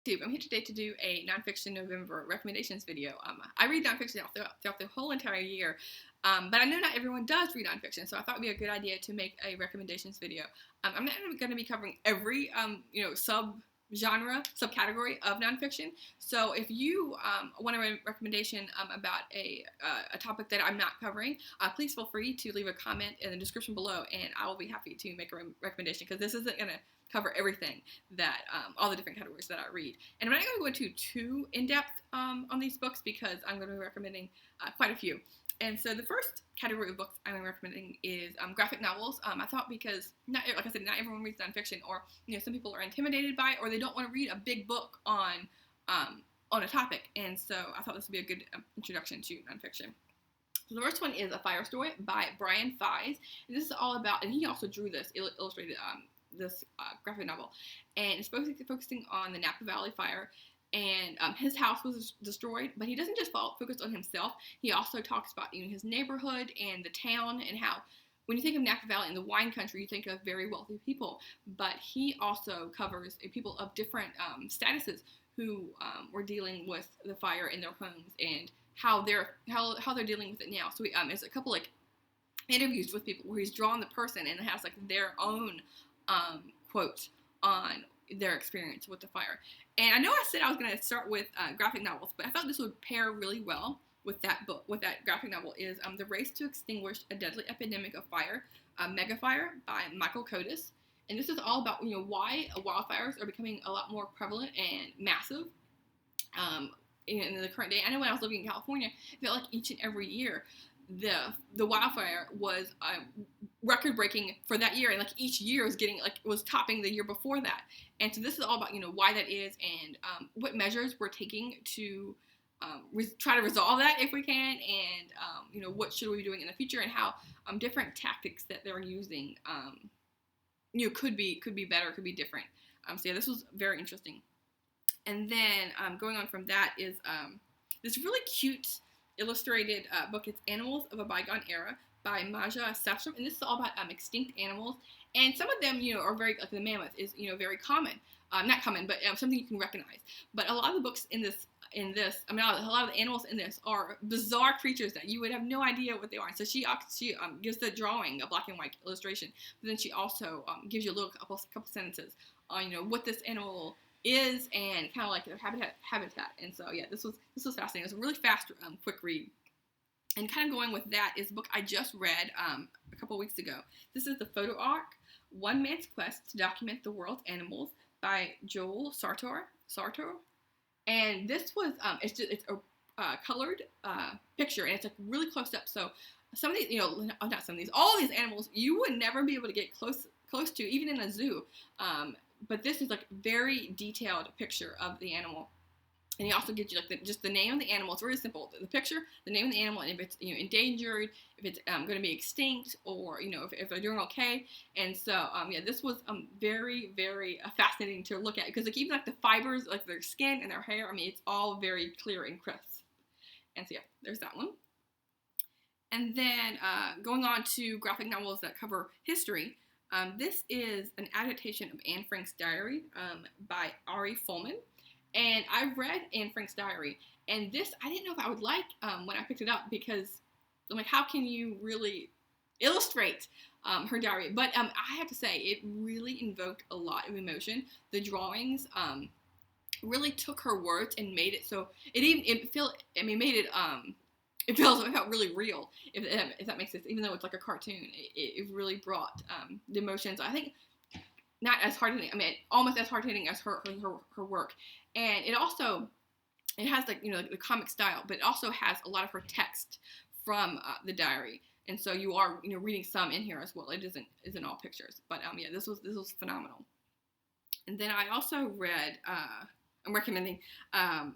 YouTube. I'm here today to do a nonfiction November recommendations video. I read nonfiction throughout the whole entire year, but I know not everyone does read nonfiction, so I thought it would be a good idea to make a recommendations video. I'm not going to be covering every subcategory of nonfiction. So if you want a recommendation about a topic that I'm not covering, please feel free to leave a comment in the description below, and I will be happy to make a recommendation, because this isn't going to cover everything that all the different categories that I read. And I'm not going to go into too in-depth on these books, because I'm going to be recommending quite a few. And so the first category of books I'm recommending is graphic novels. I thought, because not everyone reads nonfiction, or some people are intimidated by it, or they don't want to read a big book on a topic. And so I thought this would be a good introduction to nonfiction. So the first one is A Fire Story by Brian Fies, and this is all about, and he also drew this, illustrated this graphic novel, and it's focusing on the Napa Valley fire. And his house was destroyed, but he doesn't just focus on himself. He also talks about his neighborhood and the town, and how when you think of Napa Valley and the wine country, you think of very wealthy people. But he also covers people of different statuses who were dealing with the fire in their homes, and how they're dealing with it now. So there's a couple interviews with people where he's drawn the person and has their own quote on their experience with the fire. And I know I said I was going to start with graphic novels, but I thought this would pair really well with that book. With that graphic novel is The Race to Extinguish a Deadly Epidemic of Fire, Megafire by Michael Kotis. And this is all about why wildfires are becoming a lot more prevalent and massive in the current day. I know when I was living in California, it felt like each and every year the wildfire was record breaking for that year, and each year was topping the year before that. And so this is all about why that is, and what measures we're taking to try to resolve that if we can, and what should we be doing in the future, and how different tactics that they're using could be better, could be different. So yeah, this was very interesting. And then going on from that is this really cute illustrated book. It's Animals of a Bygone Era by Maja Safstrom, and this is all about extinct animals. And some of them, are very, the mammoth is, very common. Not common, but something you can recognize. But a lot of the books in this, a lot of the animals in this are bizarre creatures that you would have no idea what they are. And so she gives the drawing, a black and white illustration, but then she also gives you a couple sentences on, what this animal is, and kind of their habitat. And so yeah, this was fascinating. It was a really fast, quick read. And kind of going with that is a book I just read a couple weeks ago. This is The Photo Ark: One Man's Quest to Document the World's Animals by Joel Sartor. And this was it's a colored picture, and it's really close up. So some of these, all these animals you would never be able to get close to, even in a zoo. But this is very detailed picture of the animal, and he also gives you just the name of the animal. It's really simple: the picture, the name of the animal, and if it's endangered, if it's going to be extinct, or if they're doing okay. And so yeah, this was very, very fascinating to look at, because even the fibers, their skin and their hair, it's all very clear and crisp. And so yeah, there's that one. And then going on to graphic novels that cover history. This is an adaptation of Anne Frank's diary by Ari Folman. And I read Anne Frank's diary, and this I didn't know if I would like when I picked it up, because I'm how can you really illustrate her diary? But I have to say, it really invoked a lot of emotion. The drawings really took her words and made it so it felt really real, if that makes sense. Even though it's a cartoon, it really brought the emotions. I think not as hard hitting. Almost as hard hitting as her work. And it also has the comic style, but it also has a lot of her text from the diary. And so you are reading some in here as well. It isn't all pictures. But yeah, this was phenomenal. And then I also read. I'm recommending.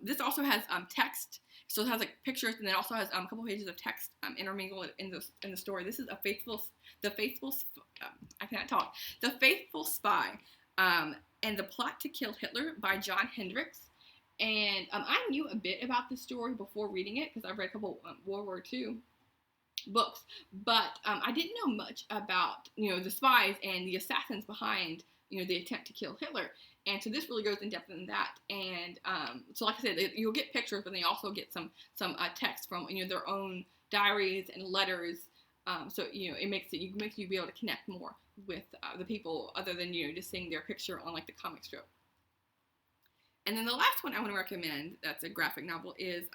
This also has text. So it has pictures, and then also has a couple pages of text intermingled in the story. This is The Faithful Spy, and the Plot to Kill Hitler by John Hendricks. And I knew a bit about this story before reading it, because I've read a couple World War II books, but I didn't know much about the spies and the assassins behind the attempt to kill Hitler. And so this really goes in depth in that. And so like I said, you'll get pictures, but then you also get some text from their own diaries and letters. So it makes you be able to connect more with the people other than just seeing their picture on like the comic strip. And then the last one I want to recommend that's a graphic novel is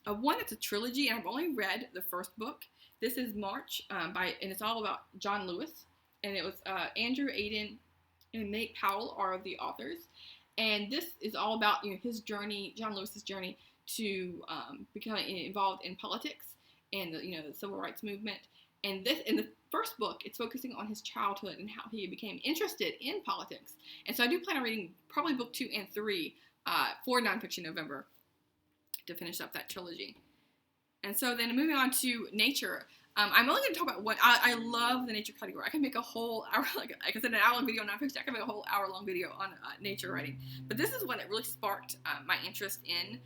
one that's a trilogy, and I've only read the first book. This is March and it's all about John Lewis, and it was Andrew Aiden and Nate Powell are the authors, and this is all about his journey, John Lewis's journey to becoming involved in politics and the civil rights movement. And this, in the first book, it's focusing on his childhood and how he became interested in politics. And so I do plan on reading probably book 2 and 3 for Nonfiction November to finish up that trilogy. And so then moving on to nature, I'm only going to talk about what I love the nature category. I can make a whole hour, like I said, an hour-long video on nonfiction. I can make a whole hour-long video on nature writing. But this is one that really sparked my interest in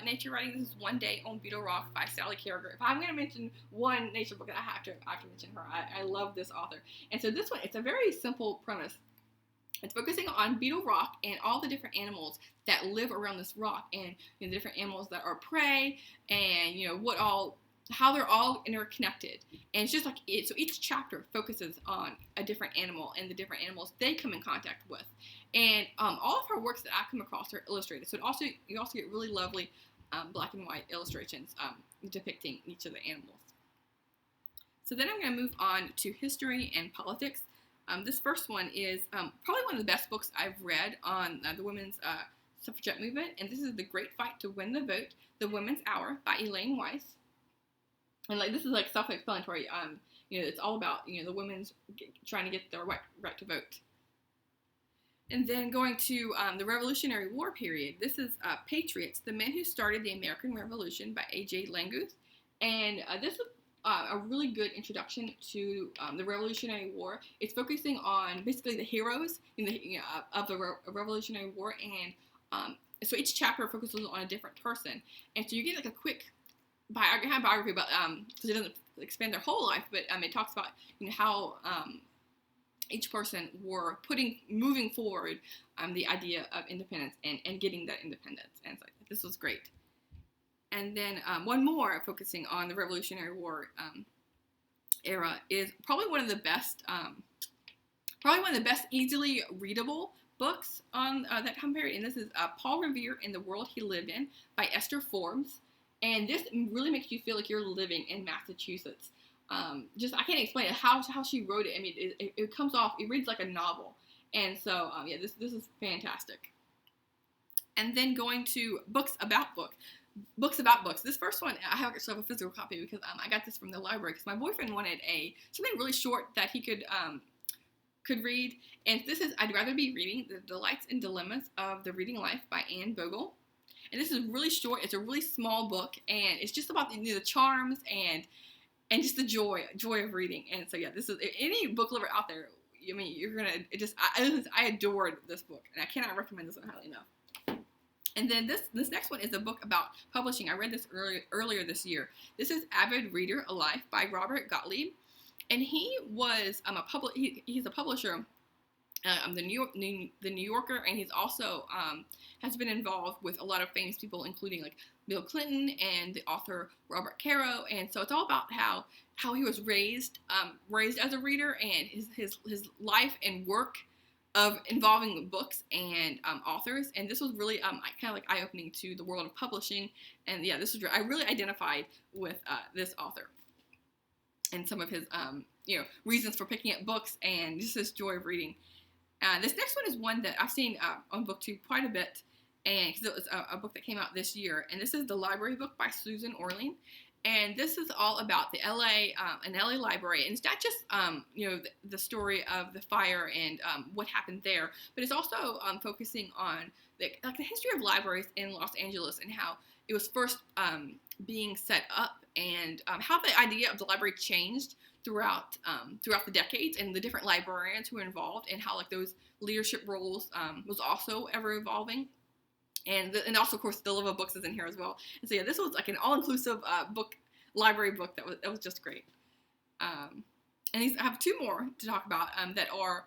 nature writing. This is One Day on Beetle Rock by Sally Carriger. If I'm going to mention one nature book, I have to mention her. I love this author. And so this one, it's a very simple premise. It's focusing on Beetle Rock and all the different animals that live around this rock, and the different animals that are prey, and how they're all interconnected. And it's just like so each chapter focuses on a different animal and the different animals they come in contact with. And all of her works that I've come across are illustrated. So you also get really lovely black and white illustrations depicting each of the animals. So then I'm going to move on to history and politics. This first one is probably one of the best books I've read on the women's suffragette movement, and this is The Great Fight to Win the Vote, The Women's Hour by Elaine Weiss. And this is self-explanatory. It's all about the women's trying to get their right to vote. And then going to the Revolutionary War period, this is Patriots, the Men Who Started the American Revolution by A.J. Languth. And this is a really good introduction to the Revolutionary War. It's focusing on basically the heroes of the Revolutionary War, and so each chapter focuses on a different person. And so you get a quick biography, but because it doesn't expand their whole life, but it talks about how each person were moving forward the idea of independence and getting that independence. And so this was great. And then one more focusing on the Revolutionary War era is probably one of the best easily readable books on that time period. And this is Paul Revere and the World He Lived In by Esther Forbes. And this really makes you feel like you're living in Massachusetts. I can't explain it, how she wrote it. I mean, it comes off, it reads like a novel. And so, this is fantastic. And then going to books about books. Books about books. This first one, I have a physical copy because I got this from the library because my boyfriend wanted something really short that he could read. And this is I'd Rather Be Reading The Delights and Dilemmas of the Reading Life by Anne Bogle. And this is really short. It's a really small book, and it's just about the charms and just the joy of reading. And so this is any book lover out there. I mean, you're gonna I adored this book, and I cannot recommend this one highly enough. And then this next one is a book about publishing. I read this earlier this year. This is Avid Reader Alive by Robert Gottlieb, and he was he's a publisher, the New Yorker, and he's also has been involved with a lot of famous people, including Bill Clinton and the author Robert Caro. And so it's all about how he was raised as a reader, and his life and work of involving books and authors. And this was really kind of eye-opening to the world of publishing. And this was I really identified with this author and some of his reasons for picking up books and just his joy of reading. This next one is one that I've seen on BookTube quite a bit, and because it was a book that came out this year. And this is The Library Book by Susan Orlean. And this is all about an LA library. And it's not just, the story of the fire and what happened there, but it's also focusing on the history of libraries in Los Angeles and how it was first being set up, and how the idea of the library changed throughout the decades, and the different librarians who were involved, and how those leadership roles was also ever evolving. And also, of course, the love of books is in here as well. And so, this was an all-inclusive library book that was just great. And I have two more to talk about that are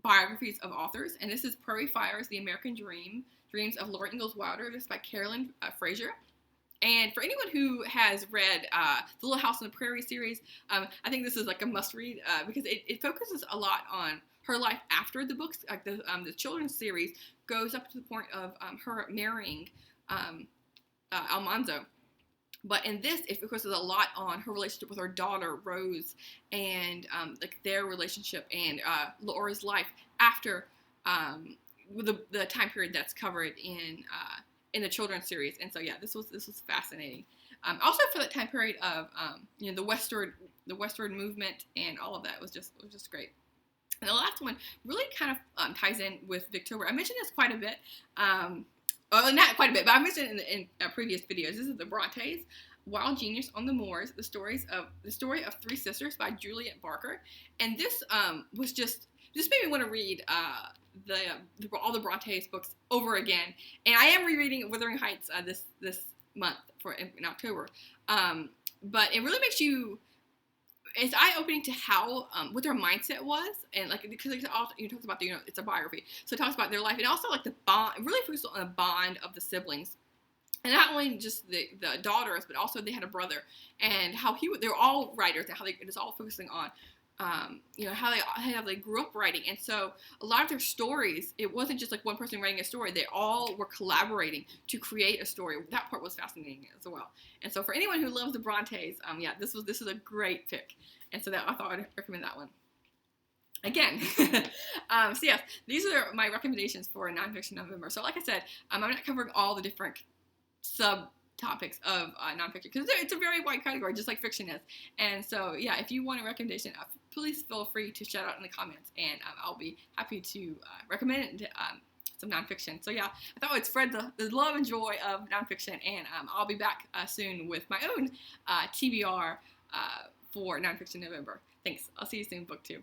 biographies of authors, and this is Prairie Fires: The American Dream, Dreams of Laura Ingalls Wilder. This is by Carolyn Fraser. And for anyone who has read the Little House on the Prairie series, I think this is like a must-read because it focuses a lot on her life after the books. Like the children's series goes up to the point of her marrying Almanzo. But in this, it focuses a lot on her relationship with her daughter, Rose, and like their relationship and Laura's life after the time period that's covered in the children's series. And so yeah, this was fascinating. Also for that time period of the westward movement and all of that was just great. And the last one really kind of ties in with Victoria. I mentioned this quite a bit. Well, not quite a bit, but I mentioned it in previous videos. This is the Brontes, Wild Genius on the Moors, the story of three sisters by Juliet Barker. And this was just made me want to read all the Brontes books over again. And I am rereading Wuthering Heights this month in October. But it really makes you. It's eye-opening to how what their mindset was, and like because it talks about it's a biography, so it talks about their life, and also like the bond. It really focuses on the bond of the siblings, and not only just the daughters, but also they had a brother, and how they're all writers, and how it is all focusing on how they grew up writing. And so a lot of their stories, it wasn't just like one person writing a story, they all were collaborating to create a story. That part was fascinating as well. And so for anyone who loves the Brontes, this is a great pick. And so I thought I'd recommend that one. Again, so yes, these are my recommendations for Nonfiction November. So like I said, I'm not covering all the different subtopics of nonfiction because it's a very wide category, just like fiction is. And so yeah, if you want a recommendation, please feel free to shout out in the comments, and I'll be happy to recommend some nonfiction. So yeah, I thought I'd spread the love and joy of nonfiction, and I'll be back soon with my own TBR for Nonfiction November. Thanks. I'll see you soon, book 2.